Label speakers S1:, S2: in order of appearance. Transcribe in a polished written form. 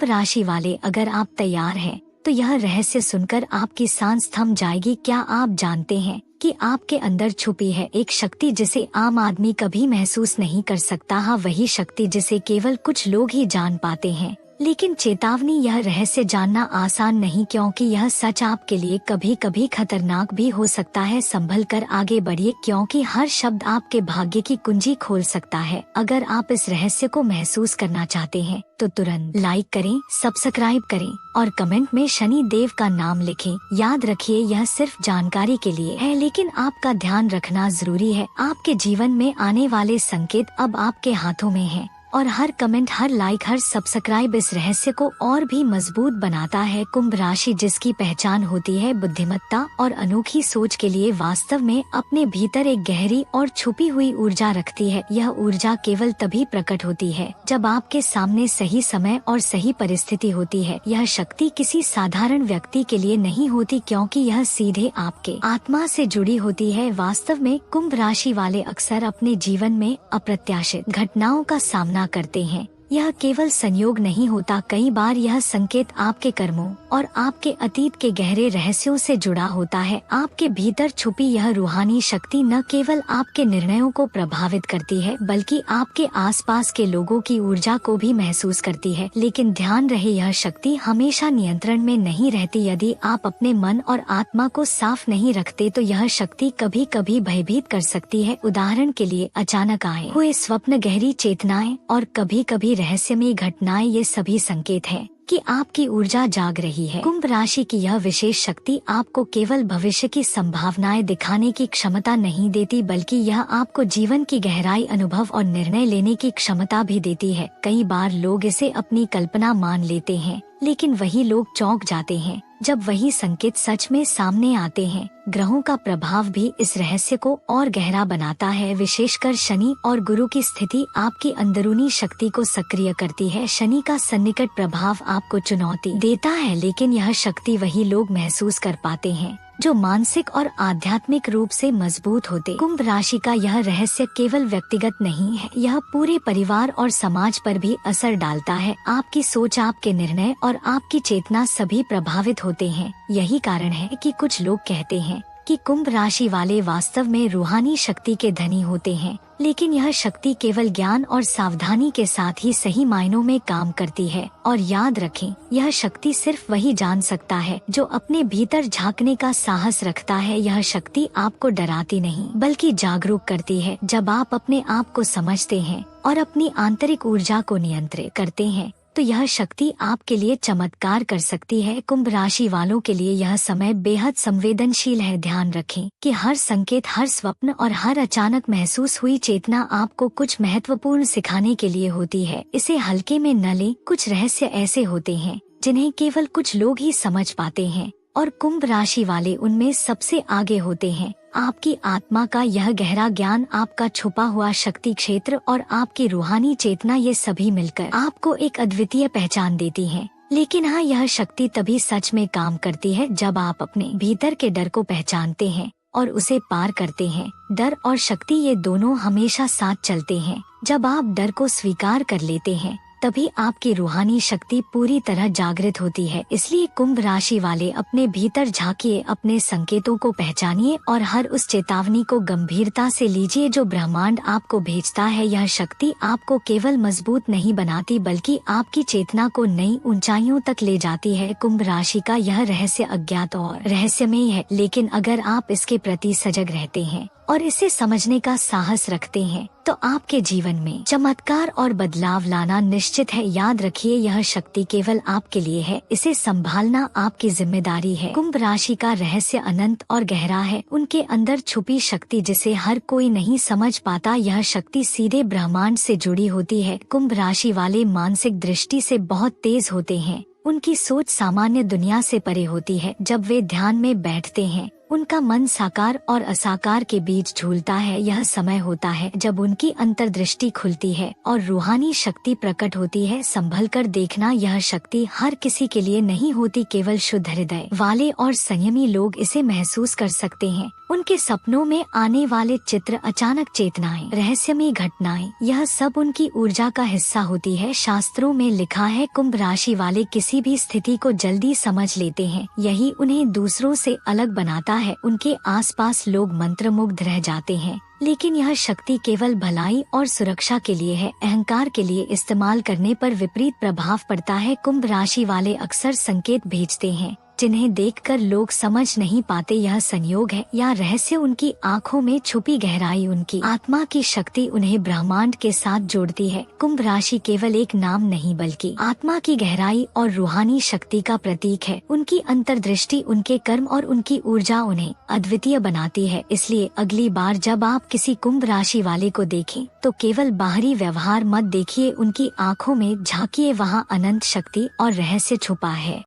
S1: कुंभ राशि वाले, अगर आप तैयार हैं तो यह रहस्य सुनकर आपकी सांस थम जाएगी। क्या आप जानते हैं कि आपके अंदर छुपी है एक शक्ति जिसे आम आदमी कभी महसूस नहीं कर सकता। हाँ, वही शक्ति जिसे केवल कुछ लोग ही जान पाते हैं। लेकिन चेतावनी, यह रहस्य जानना आसान नहीं, क्योंकि यह सच आपके लिए कभी कभी खतरनाक भी हो सकता है। संभल कर आगे बढ़िए, क्योंकि हर शब्द आपके भाग्य की कुंजी खोल सकता है। अगर आप इस रहस्य को महसूस करना चाहते हैं तो तुरंत लाइक करें, सब्सक्राइब करें और कमेंट में शनि देव का नाम लिखें। याद रखिए, यह सिर्फ जानकारी के लिए है, लेकिन आपका ध्यान रखना जरूरी है। आपके जीवन में आने वाले संकेत अब आपके हाथों में हैं। और हर कमेंट, हर लाइक, हर सब्सक्राइब इस रहस्य को और भी मजबूत बनाता है। कुंभ राशि जिसकी पहचान होती है बुद्धिमत्ता और अनोखी सोच के लिए, वास्तव में अपने भीतर एक गहरी और छुपी हुई ऊर्जा रखती है। यह ऊर्जा केवल तभी प्रकट होती है जब आपके सामने सही समय और सही परिस्थिति होती है। यह शक्ति किसी साधारण व्यक्ति के लिए नहीं होती, क्योंकि यह सीधे आपके आत्मा से जुड़ी होती है। वास्तव में कुंभ राशि वाले अक्सर अपने जीवन में अप्रत्याशित घटनाओं का सामना करते हैं। यह केवल संयोग नहीं होता, कई बार यह संकेत आपके कर्मों और आपके अतीत के गहरे रहस्यों से जुड़ा होता है। आपके भीतर छुपी यह रूहानी शक्ति न केवल आपके निर्णयों को प्रभावित करती है, बल्कि आपके आसपास के लोगों की ऊर्जा को भी महसूस करती है। लेकिन ध्यान रहे, यह शक्ति हमेशा नियंत्रण में नहीं रहती। यदि आप अपने मन और आत्मा को साफ नहीं रखते तो यह शक्ति कभी कभी भयभीत कर सकती है। उदाहरण के लिए, अचानक आए हुए स्वप्न, गहरी चेतनाएं और कभी कभी रहस्यमयी घटनाएं, ये सभी संकेत हैं कि आपकी ऊर्जा जाग रही है। कुंभ राशि की यह विशेष शक्ति आपको केवल भविष्य की संभावनाएं दिखाने की क्षमता नहीं देती, बल्कि यह आपको जीवन की गहराई, अनुभव और निर्णय लेने की क्षमता भी देती है। कई बार लोग इसे अपनी कल्पना मान लेते हैं, लेकिन वही लोग चौंक जाते हैं जब वही संकेत सच में सामने आते हैं। ग्रहों का प्रभाव भी इस रहस्य को और गहरा बनाता है। विशेषकर शनि और गुरु की स्थिति आपकी अंदरूनी शक्ति को सक्रिय करती है। शनि का सन्निकट प्रभाव आपको चुनौती देता है, लेकिन यह शक्ति वही लोग महसूस कर पाते हैं जो मानसिक और आध्यात्मिक रूप से मजबूत होते। कुंभ राशि का यह रहस्य केवल व्यक्तिगत नहीं है, यह पूरे परिवार और समाज पर भी असर डालता है। आपकी सोच, आपके निर्णय और आपकी चेतना सभी प्रभावित होते हैं। यही कारण है कि कुछ लोग कहते हैं कि कुंभ राशि वाले वास्तव में रूहानी शक्ति के धनी होते हैं। लेकिन यह शक्ति केवल ज्ञान और सावधानी के साथ ही सही मायनों में काम करती है। और याद रखें, यह शक्ति सिर्फ वही जान सकता है जो अपने भीतर झांकने का साहस रखता है। यह शक्ति आपको डराती नहीं, बल्कि जागरूक करती है। जब आप अपने आप को समझते हैं और अपनी आंतरिक ऊर्जा को नियंत्रित करते हैं तो यह शक्ति आपके लिए चमत्कार कर सकती है। कुंभ राशि वालों के लिए यह समय बेहद संवेदनशील है। ध्यान रखें कि हर संकेत, हर स्वप्न और हर अचानक महसूस हुई चेतना आपको कुछ महत्वपूर्ण सिखाने के लिए होती है। इसे हल्के में न लें। कुछ रहस्य ऐसे होते हैं जिन्हें केवल कुछ लोग ही समझ पाते हैं, और कुंभ राशि वाले उनमें सबसे आगे होते हैं। आपकी आत्मा का यह गहरा ज्ञान, आपका छुपा हुआ शक्ति क्षेत्र और आपकी रूहानी चेतना, ये सभी मिलकर आपको एक अद्वितीय पहचान देती हैं। लेकिन हाँ, यह शक्ति तभी सच में काम करती है जब आप अपने भीतर के डर को पहचानते हैं और उसे पार करते हैं। डर और शक्ति, ये दोनों हमेशा साथ चलते हैं। जब आप डर को स्वीकार कर लेते हैं तभी आपकी रूहानी शक्ति पूरी तरह जागृत होती है। इसलिए कुंभ राशि वाले अपने भीतर झांकिए, अपने संकेतों को पहचानिए और हर उस चेतावनी को गंभीरता से लीजिए जो ब्रह्मांड आपको भेजता है। यह शक्ति आपको केवल मजबूत नहीं बनाती, बल्कि आपकी चेतना को नई ऊंचाइयों तक ले जाती है। कुंभ राशि का यह रहस्य अज्ञात और रहस्यमय है, लेकिन अगर आप इसके प्रति सजग रहते हैं और इसे समझने का साहस रखते हैं तो आपके जीवन में चमत्कार और बदलाव लाना निश्चित है। याद रखिए, यह शक्ति केवल आपके लिए है, इसे संभालना आपकी जिम्मेदारी है। कुंभ राशि का रहस्य अनंत और गहरा है। उनके अंदर छुपी शक्ति जिसे हर कोई नहीं समझ पाता, यह शक्ति सीधे ब्रह्मांड से जुड़ी होती है। कुंभ राशि वाले मानसिक दृष्टि से बहुत तेज होते हैं। उनकी सोच सामान्य दुनिया से परे होती है। जब वे ध्यान में बैठते हैं उनका मन साकार और असाकार के बीच झूलता है। यह समय होता है जब उनकी अंतर्दृष्टि खुलती है और रूहानी शक्ति प्रकट होती है। संभल कर देखना, यह शक्ति हर किसी के लिए नहीं होती, केवल शुद्ध हृदय वाले और संयमी लोग इसे महसूस कर सकते हैं। उनके सपनों में आने वाले चित्र, अचानक चेतनाएं, रहस्यमयी घटनाएं, यह सब उनकी ऊर्जा का हिस्सा होती है। शास्त्रों में लिखा है, कुंभ राशि वाले किसी भी स्थिति को जल्दी समझ लेते हैं। यही उन्हें दूसरों से अलग बनाता है। उनके आसपास लोग मंत्रमुग्ध रह जाते हैं, लेकिन यह शक्ति केवल भलाई और सुरक्षा के लिए है। अहंकार के लिए इस्तेमाल करने पर विपरीत प्रभाव पड़ता है। कुंभ राशि वाले अक्सर संकेत भेजते हैं जिन्हें देखकर लोग समझ नहीं पाते यह संयोग है या रहस्य। उनकी आंखों में छुपी गहराई, उनकी आत्मा की शक्ति उन्हें ब्रह्मांड के साथ जोड़ती है। कुंभ राशि केवल एक नाम नहीं बल्कि आत्मा की गहराई और रूहानी शक्ति का प्रतीक है। उनकी अंतर्दृष्टि, उनके कर्म और उनकी ऊर्जा उन्हें अद्वितीय बनाती है। इसलिए अगली बार जब आप किसी कुंभ राशि वाले को देखें तो केवल बाहरी व्यवहार मत देखिए, उनकी आंखों में झांकिए, वहाँ अनंत शक्ति और रहस्य छुपा है।